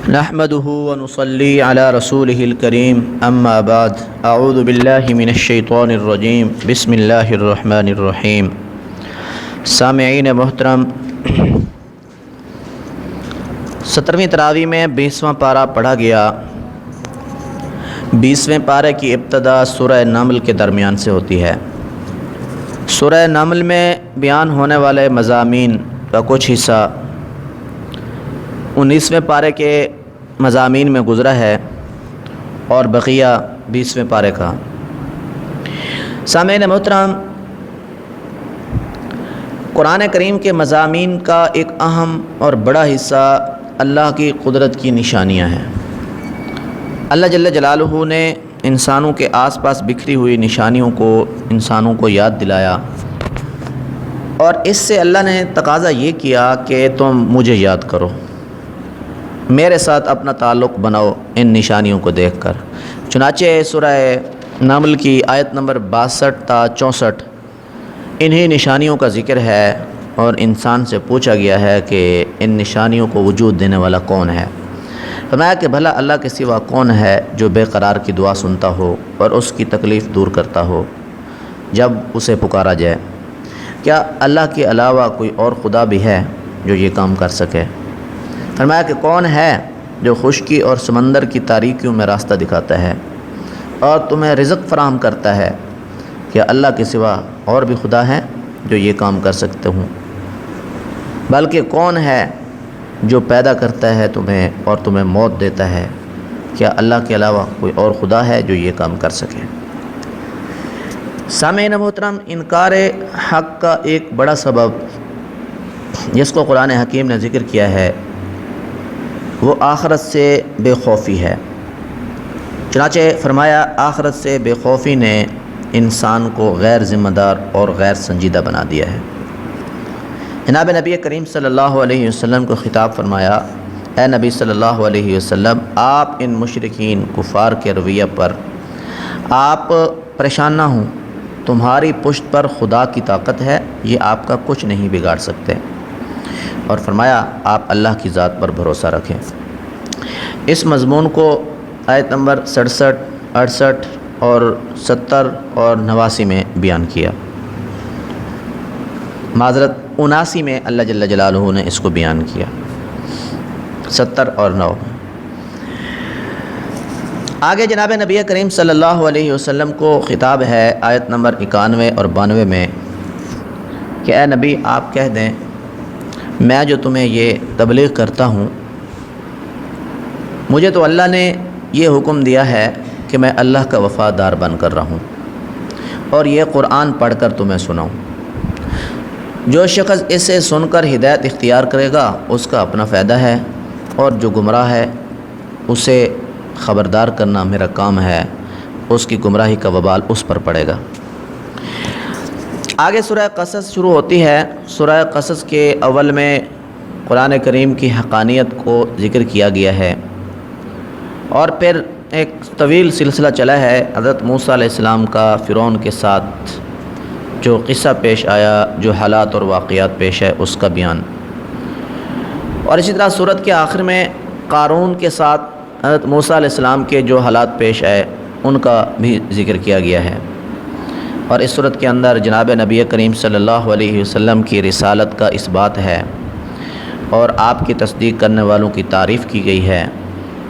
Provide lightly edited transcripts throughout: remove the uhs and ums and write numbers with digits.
نحمده ونصلي على رسوله الكريم اما بعد اعوذ باللہ من الشیطان الرجیم بسم اللہ الرحمن الرحیم۔ سامعین محترم، 17ویں تراویح میں 20واں پارہ پڑھا گیا۔ 20ویں پارے کی ابتدا سورہ نمل کے درمیان سے ہوتی ہے۔ سورہ نمل میں بیان ہونے والے مضامین کا کچھ حصہ 19ویں پارے کے مضامین میں گزرا ہے اور بقیہ 20ویں پارے کا۔ سامعین محترم، قرآن کریم کے مضامین کا ایک اہم اور بڑا حصہ اللہ کی قدرت کی نشانیاں ہیں۔ اللہ جل جلالہ نے انسانوں کے آس پاس بکھری ہوئی نشانیوں کو انسانوں کو یاد دلایا، اور اس سے اللہ نے تقاضا یہ کیا کہ تم مجھے یاد کرو، میرے ساتھ اپنا تعلق بناؤ ان نشانیوں کو دیکھ کر۔ چنانچہ سورہ نمل کی آیت نمبر 62 تا 64 انہی نشانیوں کا ذکر ہے، اور انسان سے پوچھا گیا ہے کہ ان نشانیوں کو وجود دینے والا کون ہے۔ فرمایا کہ بھلا اللہ کے سوا کون ہے جو بے قرار کی دعا سنتا ہو اور اس کی تکلیف دور کرتا ہو جب اسے پکارا جائے؟ کیا اللہ کے علاوہ کوئی اور خدا بھی ہے جو یہ کام کر سکے؟ فرمایا کہ کون ہے جو خشکی اور سمندر کی تاریکیوں میں راستہ دکھاتا ہے اور تمہیں رزق فراہم کرتا ہے؟ کیا اللہ کے سوا اور بھی خدا ہیں جو یہ کام کر سکتے ہوں؟ بلکہ کون ہے جو پیدا کرتا ہے تمہیں اور تمہیں موت دیتا ہے؟ کیا اللہ کے علاوہ کوئی اور خدا ہے جو یہ کام کر سکے؟ سامعین محترم، انکار حق کا ایک بڑا سبب جس کو قرآن حکیم نے ذکر کیا ہے وہ آخرت سے بے خوفی ہے۔ چنانچہ فرمایا آخرت سے بے خوفی نے انسان کو غیر ذمہ دار اور غیر سنجیدہ بنا دیا ہے۔ جناب نبی کریم صلی اللہ علیہ وسلم کو خطاب فرمایا، اے نبی صلی اللہ علیہ وسلم، آپ ان مشرکین کفار کے رویہ پر آپ پریشان نہ ہوں، تمہاری پشت پر خدا کی طاقت ہے، یہ آپ کا کچھ نہیں بگاڑ سکتے۔ اور فرمایا آپ اللہ کی ذات پر بھروسہ رکھیں۔ اس مضمون کو آیت نمبر 67، 68 اور 70 اور 89 میں بیان کیا۔ معذرت 79 میں اللہ جل جلالہ نے اس کو بیان کیا، 70 اور 9۔ آگے جناب نبی کریم صلی اللہ علیہ وسلم کو خطاب ہے آیت نمبر 91 اور 92 میں کہ اے نبی آپ کہہ دیں، میں جو تمہیں یہ تبلیغ کرتا ہوں، مجھے تو اللہ نے یہ حکم دیا ہے کہ میں اللہ کا وفادار بن کر رہوں اور یہ قرآن پڑھ کر تمہیں سناؤں۔ جو شخص اسے سن کر ہدایت اختیار کرے گا اس کا اپنا فائدہ ہے، اور جو گمراہ ہے اسے خبردار کرنا میرا کام ہے، اس کی گمراہی کا وبال اس پر پڑے گا۔ آگے سورہ قصص شروع ہوتی ہے۔ سورہ قصص کے اول میں قرآن کریم کی حقانیت کو ذکر کیا گیا ہے، اور پھر ایک طویل سلسلہ چلا ہے حضرت موسیٰ علیہ السلام کا فرعون کے ساتھ جو قصہ پیش آیا، جو حالات اور واقعات پیش ہے اس کا بیان، اور اسی طرح سورت کے آخر میں قارون کے ساتھ حضرت موسیٰ علیہ السلام کے جو حالات پیش آئے ان کا بھی ذکر کیا گیا ہے۔ اور اس صورت کے اندر جناب نبی کریم صلی اللہ علیہ وسلم کی رسالت کا اس بات ہے، اور آپ کی تصدیق کرنے والوں کی تعریف کی گئی ہے،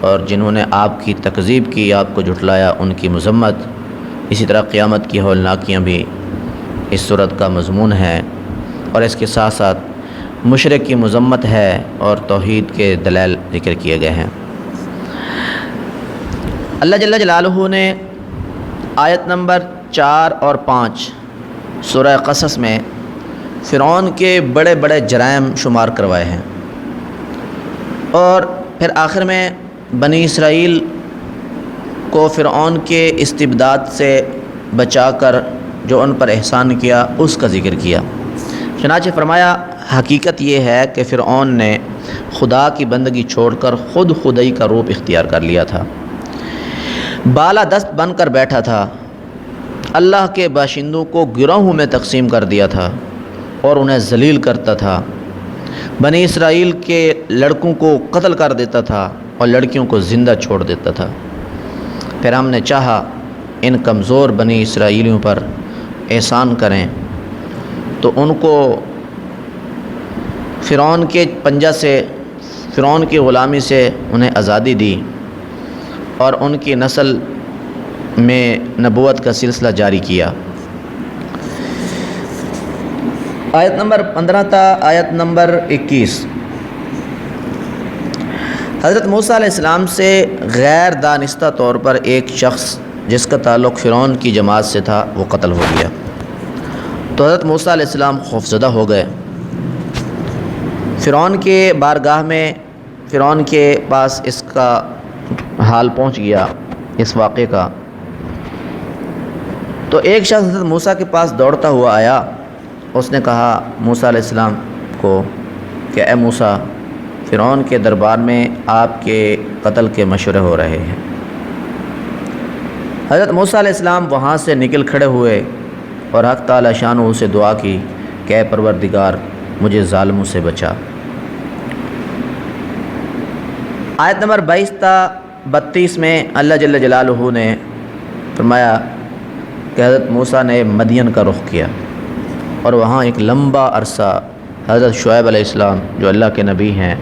اور جنہوں نے آپ کی تکذیب کی، آپ کو جھٹلایا، ان کی مذمت، اسی طرح قیامت کی ہولناکیاں بھی اس صورت کا مضمون ہے، اور اس کے ساتھ ساتھ مشرک کی مذمت ہے اور توحید کے دلائل ذکر کیے گئے ہیں۔ اللہ جل جلالہ نے آیت نمبر 4 اور 5 سورہ قصص میں فرعون کے بڑے بڑے جرائم شمار کروائے ہیں، اور پھر آخر میں بنی اسرائیل کو فرعون کے استبداد سے بچا کر جو ان پر احسان کیا اس کا ذکر کیا۔ چنانچہ فرمایا حقیقت یہ ہے کہ فرعون نے خدا کی بندگی چھوڑ کر خود خدائی کا روپ اختیار کر لیا تھا، بالا دست بن کر بیٹھا تھا، اللہ کے باشندوں کو گروہوں میں تقسیم کر دیا تھا اور انہیں ذلیل کرتا تھا، بنی اسرائیل کے لڑکوں کو قتل کر دیتا تھا اور لڑکیوں کو زندہ چھوڑ دیتا تھا۔ پھر ہم نے چاہا ان کمزور بنی اسرائیلیوں پر احسان کریں تو ان کو فرعون کے پنجہ سے، فرعون کی غلامی سے انہیں آزادی دی اور ان کی نسل میں نبوت کا سلسلہ جاری کیا۔ آیت نمبر 15 تا آیت نمبر 21۔ حضرت موسیٰ علیہ السلام سے غیر دانستہ طور پر ایک شخص جس کا تعلق فرعون کی جماعت سے تھا وہ قتل ہو گیا، تو حضرت موسیٰ علیہ السلام خوفزدہ ہو گئے۔ فرعون کے بارگاہ میں، فرعون کے پاس اس کا حال پہنچ گیا اس واقعے کا، تو ایک شخص حضرت موسیٰ کے پاس دوڑتا ہوا آیا۔ اس نے کہا موسیٰ علیہ السلام کو کہ اے موسیٰ، فرعون کے دربار میں آپ کے قتل کے مشورے ہو رہے ہیں۔ حضرت موسیٰ علیہ السلام وہاں سے نکل کھڑے ہوئے اور حق تعالی شانہ سے دعا کی کہ اے پروردگار مجھے ظالموں سے بچا۔ آیت نمبر 22 تا 32 میں اللہ جل جلالہ نے فرمایا کہ حضرت موسیٰ نے مدین کا رخ کیا اور وہاں ایک لمبا عرصہ حضرت شعیب علیہ السلام جو اللہ کے نبی ہیں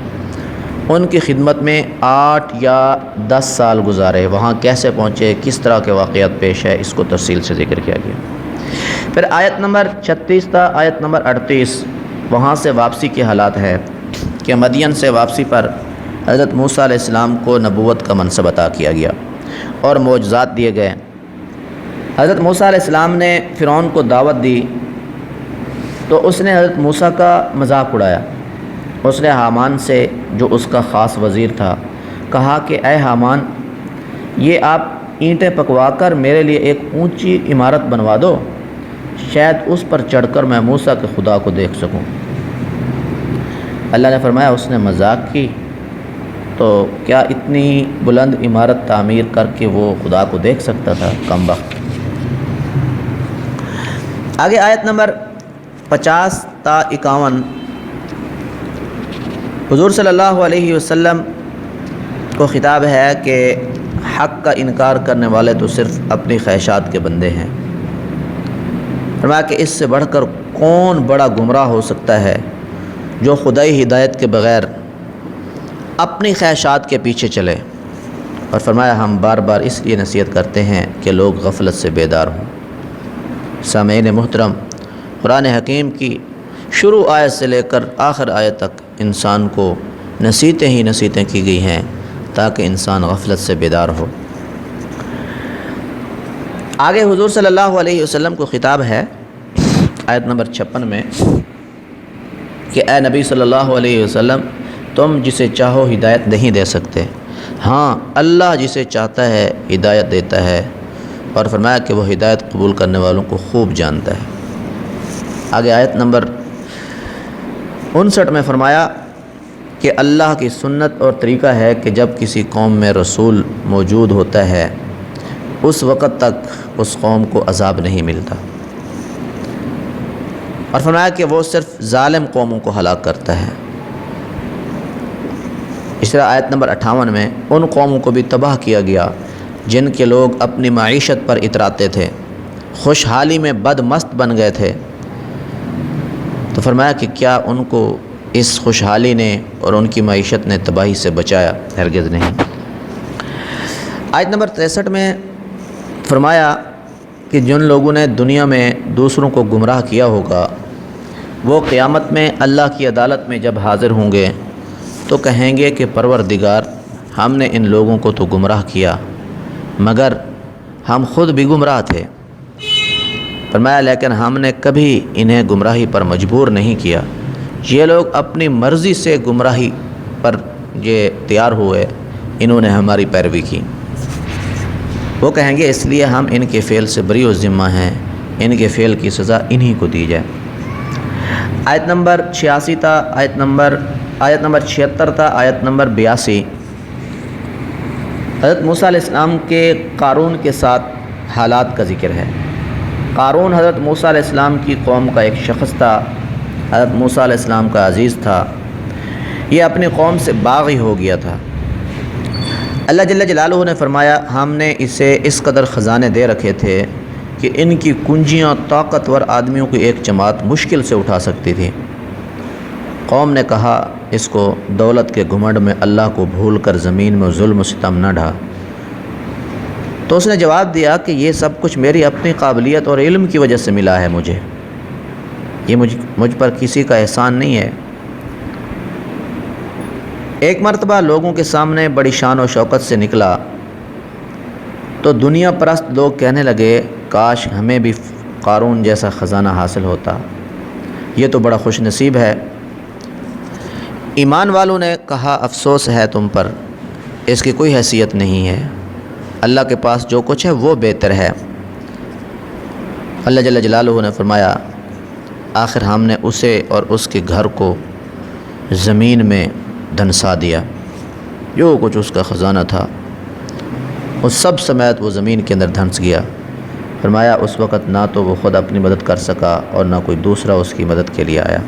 ان کی خدمت میں 8 یا 10 سال گزارے۔ وہاں کیسے پہنچے، کس طرح کے واقعات پیش ہے، اس کو تفصیل سے ذکر کیا گیا۔ پھر آیت نمبر 36 تا آیت نمبر 38 وہاں سے واپسی کے حالات ہے کہ مدین سے واپسی پر حضرت موسیٰ علیہ السلام کو نبوت کا منصب عطا کیا گیا اور معجزات دیے گئے۔ حضرت موسیٰ علیہ السلام نے فرعون کو دعوت دی تو اس نے حضرت موسیٰ کا مذاق اڑایا۔ اس نے حامان سے جو اس کا خاص وزیر تھا کہا کہ اے حامان، یہ آپ اینٹیں پکوا کر میرے لیے ایک اونچی عمارت بنوا دو، شاید اس پر چڑھ کر میں موسیٰ کے خدا کو دیکھ سکوں۔ اللہ نے فرمایا اس نے مذاق کی تو کیا اتنی بلند عمارت تعمیر کر کے وہ خدا کو دیکھ سکتا تھا؟ کم بخت۔ آگے آیت نمبر 50 تا 51 حضور صلی اللہ علیہ وسلم کو خطاب ہے کہ حق کا انکار کرنے والے تو صرف اپنی خواہشات کے بندے ہیں۔ فرمایا کہ اس سے بڑھ کر کون بڑا گمراہ ہو سکتا ہے جو خدائی ہدایت کے بغیر اپنی خواہشات کے پیچھے چلے۔ اور فرمایا ہم بار بار اس لیے نصیحت کرتے ہیں کہ لوگ غفلت سے بیدار ہوں۔ سامعین محترم، قرآن حکیم کی شروع آیت سے لے کر آخر آیت تک انسان کو نصیحتیں ہی نصیحتیں کی گئی ہیں تاکہ انسان غفلت سے بیدار ہو۔ آگے حضور صلی اللہ علیہ وسلم کو خطاب ہے آیت نمبر 56 میں کہ اے نبی صلی اللہ علیہ وسلم، تم جسے چاہو ہدایت نہیں دے سکتے، ہاں اللہ جسے چاہتا ہے ہدایت دیتا ہے، اور فرمایا کہ وہ ہدایت قبول کرنے والوں کو خوب جانتا ہے۔ آگے آیت نمبر 59 میں فرمایا کہ اللہ کی سنت اور طریقہ ہے کہ جب کسی قوم میں رسول موجود ہوتا ہے اس وقت تک اس قوم کو عذاب نہیں ملتا، اور فرمایا کہ وہ صرف ظالم قوموں کو ہلاک کرتا ہے۔ اس طرح آیت نمبر 58 میں ان قوموں کو بھی تباہ کیا گیا جن کے لوگ اپنی معیشت پر اتراتے تھے، خوشحالی میں بد مست بن گئے تھے، تو فرمایا کہ کیا ان کو اس خوشحالی نے اور ان کی معیشت نے تباہی سے بچایا؟ ہرگز نہیں۔ آیت نمبر 63 میں فرمایا کہ جن لوگوں نے دنیا میں دوسروں کو گمراہ کیا ہوگا وہ قیامت میں اللہ کی عدالت میں جب حاضر ہوں گے تو کہیں گے کہ پروردگار، ہم نے ان لوگوں کو تو گمراہ کیا مگر ہم خود بھی گمراہ تھے۔ فرمایا لیکن ہم نے کبھی انہیں گمراہی پر مجبور نہیں کیا، یہ لوگ اپنی مرضی سے گمراہی پر یہ تیار ہوئے، انہوں نے ہماری پیروی کی۔ وہ کہیں گے اس لیے ہم ان کے فعل سے بری و ذمہ ہیں، ان کے فعل کی سزا انہی کو دی جائے۔ آیت نمبر 86 تا آیت نمبر 76 تا آیت نمبر 82 حضرت موسیٰ علیہ السلام کے قارون کے ساتھ حالات کا ذکر ہے۔ قارون حضرت موسیٰ علیہ السلام کی قوم کا ایک شخص تھا، حضرت موسیٰ علیہ السلام کا عزیز تھا۔ یہ اپنی قوم سے باغی ہو گیا تھا اللہ جل جلالہ نے فرمایا ہم نے اسے اس قدر خزانے دے رکھے تھے کہ ان کی کنجیاں طاقتور آدمیوں کی ایک جماعت مشکل سے اٹھا سکتی تھی۔ قوم نے کہا اس کو دولت کے گھمنڈ میں اللہ کو بھول کر زمین میں ظلم و ستم نہ ڈھا۔ تو اس نے جواب دیا کہ یہ سب کچھ میری اپنی قابلیت اور علم کی وجہ سے ملا ہے، یہ مجھ پر کسی کا احسان نہیں ہے۔ ایک مرتبہ لوگوں کے سامنے بڑی شان و شوکت سے نکلا تو دنیا پرست لوگ کہنے لگے کاش ہمیں بھی قارون جیسا خزانہ حاصل ہوتا، یہ تو بڑا خوش نصیب ہے۔ ایمان والوں نے کہا افسوس ہے تم پر، اس کی کوئی حیثیت نہیں ہے، اللہ کے پاس جو کچھ ہے وہ بہتر ہے۔ اللہ جل جلالہ نے فرمایا آخر ہم نے اسے اور اس کے گھر کو زمین میں دھنسا دیا، جو کچھ اس کا خزانہ تھا اس سب سمیت وہ زمین کے اندر دھنس گیا۔ فرمایا اس وقت نہ تو وہ خود اپنی مدد کر سکا اور نہ کوئی دوسرا اس کی مدد کے لیے آیا۔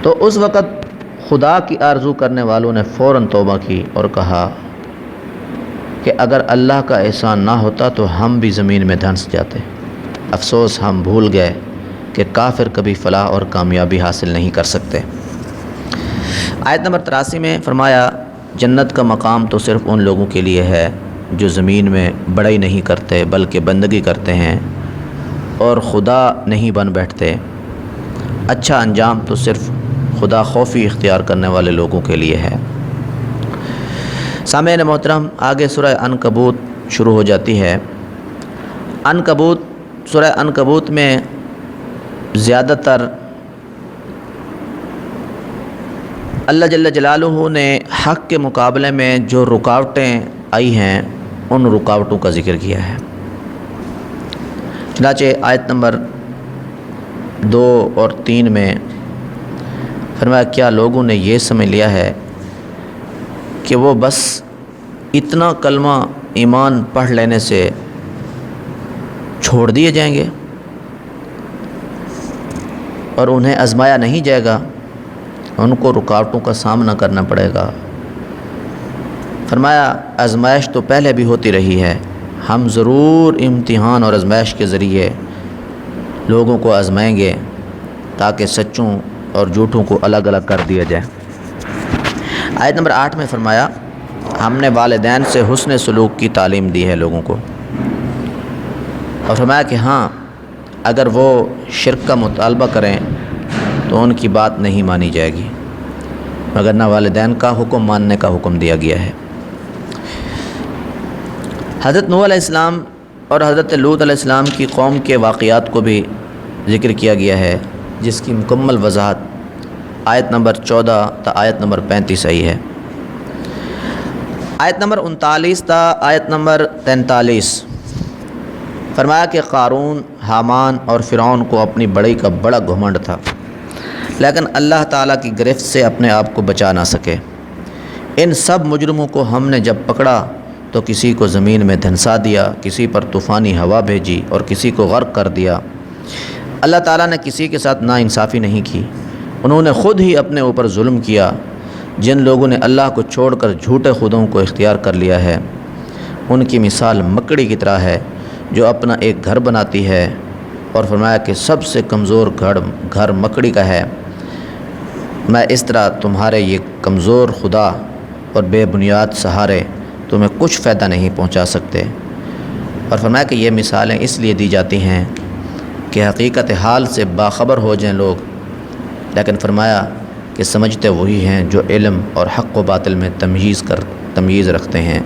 تو اس وقت خدا کی آرزو کرنے والوں نے فوراً توبہ کی اور کہا کہ اگر اللہ کا احسان نہ ہوتا تو ہم بھی زمین میں دھنس جاتے۔ افسوس ہم بھول گئے کہ کافر کبھی فلاح اور کامیابی حاصل نہیں کر سکتے۔ آیت نمبر 83 میں فرمایا جنت کا مقام تو صرف ان لوگوں کے لیے ہے جو زمین میں بڑائی نہیں کرتے بلکہ بندگی کرتے ہیں اور خدا نہیں بن بیٹھتے۔ اچھا انجام تو صرف خدا خوفی اختیار کرنے والے لوگوں کے لیے ہے۔ سامعین محترم، آگے سورہ عنکبوت شروع ہو جاتی ہے۔ سورہ عنکبوت میں زیادہ تر اللہ جل جلالہ نے حق کے مقابلے میں جو رکاوٹیں آئی ہیں ان رکاوٹوں کا ذکر کیا ہے۔ چنانچہ آیت نمبر 2 اور 3 میں فرمایا کیا لوگوں نے یہ سمجھ لیا ہے کہ وہ بس اتنا کلمہ ایمان پڑھ لینے سے چھوڑ دیے جائیں گے اور انہیں آزمایا نہیں جائے گا، ان کو رکاوٹوں کا سامنا کرنا پڑے گا۔ فرمایا آزمائش تو پہلے بھی ہوتی رہی ہے، ہم ضرور امتحان اور آزمائش کے ذریعے لوگوں کو آزمائیں گے تاکہ سچوں اور جھوٹوں کو الگ الگ کر دیا جائے۔ آیت نمبر 8 میں فرمایا ہم نے والدین سے حسن سلوک کی تعلیم دی ہے لوگوں کو، اور فرمایا کہ ہاں اگر وہ شرک کا مطالبہ کریں تو ان کی بات نہیں مانی جائے گی، مگر نہ والدین کا حکم ماننے کا حکم دیا گیا ہے۔ حضرت نوح علیہ السلام اور حضرت لوط علیہ السلام کی قوم کے واقعات کو بھی ذکر کیا گیا ہے، جس کی مکمل وضاحت آیت نمبر 14 تا آیت نمبر 35 آئی ہے۔ آیت نمبر 39 تا آیت نمبر 43 فرمایا کہ قارون، حامان اور فرعون کو اپنی بڑائی کا بڑا گھمنڈ تھا، لیکن اللہ تعالیٰ کی گرفت سے اپنے آپ کو بچا نہ سکے۔ ان سب مجرموں کو ہم نے جب پکڑا تو کسی کو زمین میں دھنسا دیا، کسی پر طوفانی ہوا بھیجی اور کسی کو غرق کر دیا۔ اللہ تعالیٰ نے کسی کے ساتھ ناانصافی نہیں کی، انہوں نے خود ہی اپنے اوپر ظلم کیا۔ جن لوگوں نے اللہ کو چھوڑ کر جھوٹے خداؤں کو اختیار کر لیا ہے، ان کی مثال مکڑی کی طرح ہے جو اپنا ایک گھر بناتی ہے، اور فرمایا کہ سب سے کمزور گھر مکڑی کا ہے۔ میں اس طرح تمہارے یہ کمزور خدا اور بے بنیاد سہارے تمہیں کچھ فائدہ نہیں پہنچا سکتے۔ اور فرمایا کہ یہ مثالیں اس لیے دی جاتی ہیں کہ حقیقت حال سے باخبر ہو جائیں لوگ، لیکن فرمایا کہ سمجھتے وہی ہیں جو علم اور حق و باطل میں تمییز رکھتے ہیں۔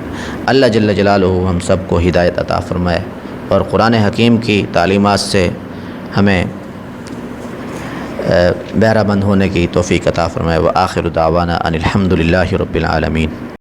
اللہ جل جلالہ ہم سب کو ہدایت عطا فرمائے اور قرآن حکیم کی تعلیمات سے ہمیں بہرہ مند ہونے کی توفیق عطا فرمائے۔ وآخر دعوانا ان الحمد للہ رب العالمین۔